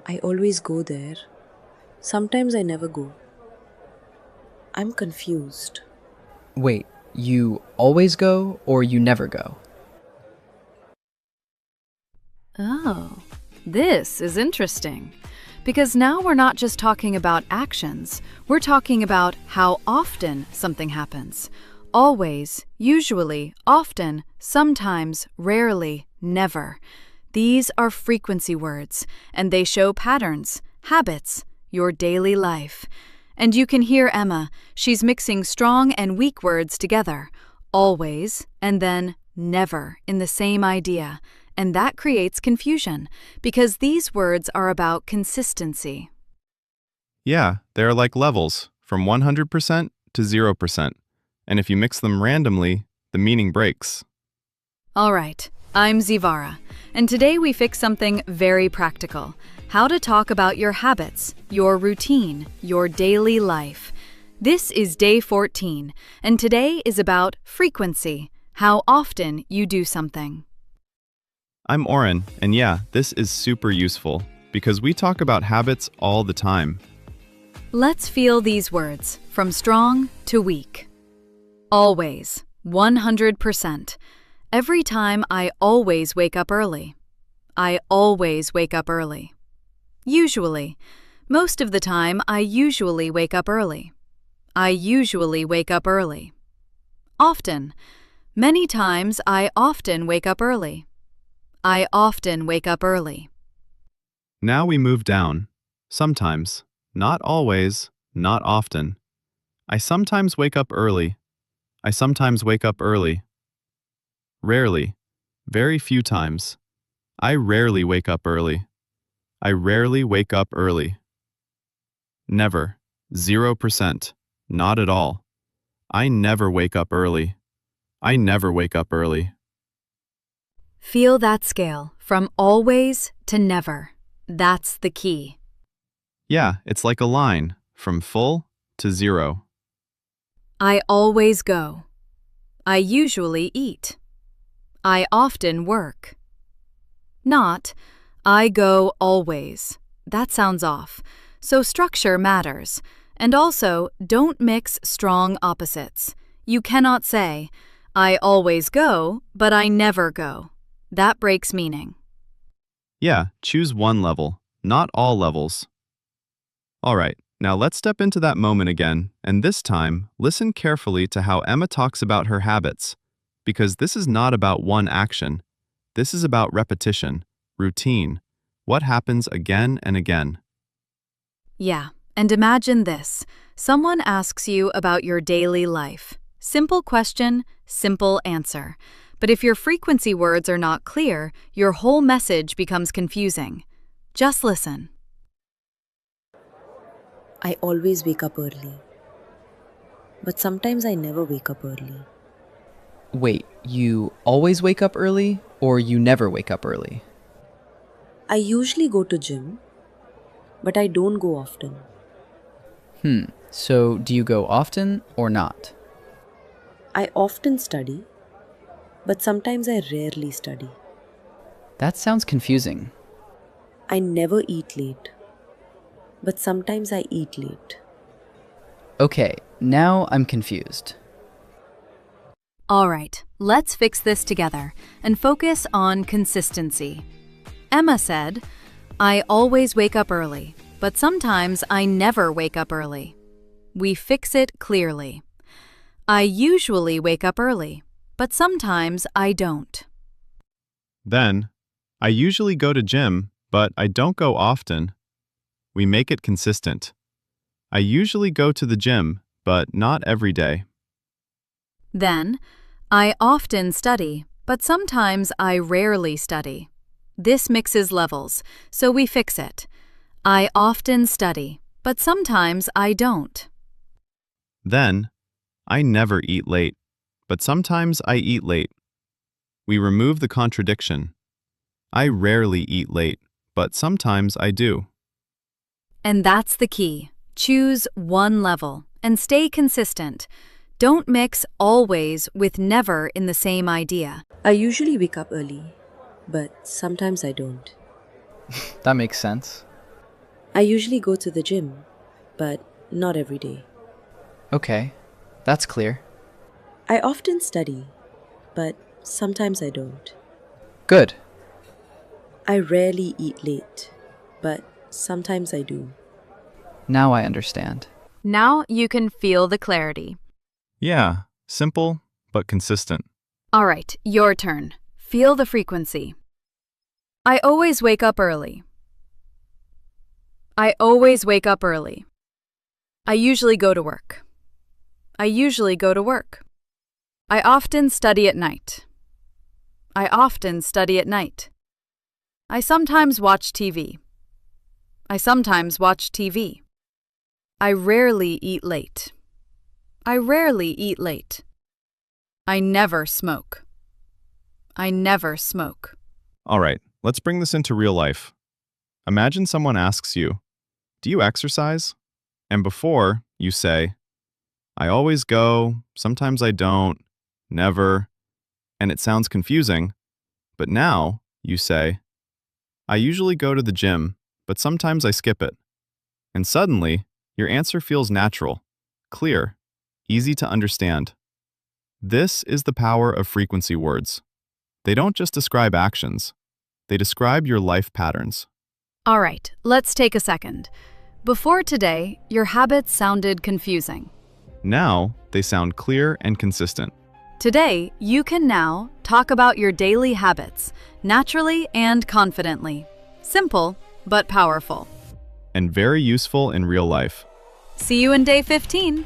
I always go there. Sometimes I never go. I'm confused. Wait, you always go or you never go? Oh, this is interesting. Because now we're not just talking about actions, we're talking about how often something happens. Always, usually, often, sometimes, rarely, never. These are frequency words, and they show patterns, habits, your daily life. And you can hear Emma. She's mixing strong and weak words together. Always, and then never in the same idea. And that creates confusion, because these words are about consistency. Yeah, they're like levels, from 100% to 0%. And if you mix them randomly, the meaning breaks. All right, I'm Zivara, and today we fix something very practical. How to talk about your habits, your routine, your daily life. This is day 14, and today is about frequency, how often you do something. I'm Oren, and yeah, this is super useful because we talk about habits all the time. Let's feel these words, from strong to weak. Always, 100%. Every time I always wake up early. I always wake up early. Usually. Most of the time, I usually wake up early. I usually wake up early. Often. Many times, I often wake up early. I often wake up early. Now we move down. Sometimes, not always, not often. I sometimes wake up early. I sometimes wake up early. Rarely, very few times. I rarely wake up early. I rarely wake up early. Never, 0%, not at all. I never wake up early. I never wake up early. Feel that scale, from always to never. That's the key. Yeah, it's like a line, from full to 0. I always go. I usually eat. I often work. Not, I go always. That sounds off. So structure matters. And also, don't mix strong opposites. You cannot say, I always go, but I never go. That breaks meaning. Yeah, choose one level, not all levels. All right, now let's step into that moment again, and this time, listen carefully to how Emma talks about her habits. Because this is not about one action. This is about repetition, routine, what happens again and again. Yeah, and imagine this. Someone asks you about your daily life. Simple question, simple answer. But if your frequency words are not clear, your whole message becomes confusing. Just listen. I always wake up early. But sometimes I never wake up early. Wait, you always wake up early or you never wake up early? I usually go to gym, but I don't go often. So do you go often or not? I often study, but sometimes I rarely study. That sounds confusing. I never eat late, but sometimes I eat late. Okay, now I'm confused. All right, let's fix this together and focus on consistency. Emma said, I always wake up early, but sometimes I never wake up early. We fix it clearly. I usually wake up early, but sometimes I don't. Then, I usually go to gym, but I don't go often. We make it consistent. I usually go to the gym, but not every day. Then, I often study, but sometimes I rarely study. This mixes levels, so we fix it. I often study, but sometimes I don't. Then, I never eat late, but sometimes I eat late. We remove the contradiction. I rarely eat late, but sometimes I do. And that's the key. Choose one level and stay consistent. Don't mix always with never in the same idea. I usually wake up early, but sometimes I don't. That makes sense. I usually go to the gym, but not every day. Okay, that's clear. I often study, but sometimes I don't. Good. I rarely eat late, but sometimes I do. Now I understand. Now you can feel the clarity. Yeah, simple but consistent. All right, your turn. Feel the frequency. I always wake up early. I always wake up early. I usually go to work. I usually go to work. I often study at night. I often study at night. I sometimes watch TV. I sometimes watch TV. I rarely eat late. I rarely eat late. I never smoke. I never smoke. All right, let's bring this into real life. Imagine someone asks you, "Do you exercise?" And before, you say, "I always go, sometimes I don't, never," and it sounds confusing. But now, you say, "I usually go to the gym, but sometimes I skip it." And suddenly, your answer feels natural, clear, easy to understand. This is the power of frequency words. They don't just describe actions, they describe your life patterns. All right, let's take a second. Before today, your habits sounded confusing. Now, they sound clear and consistent. Today, you can now talk about your daily habits naturally and confidently. Simple, but powerful. And very useful in real life. See you in day 15.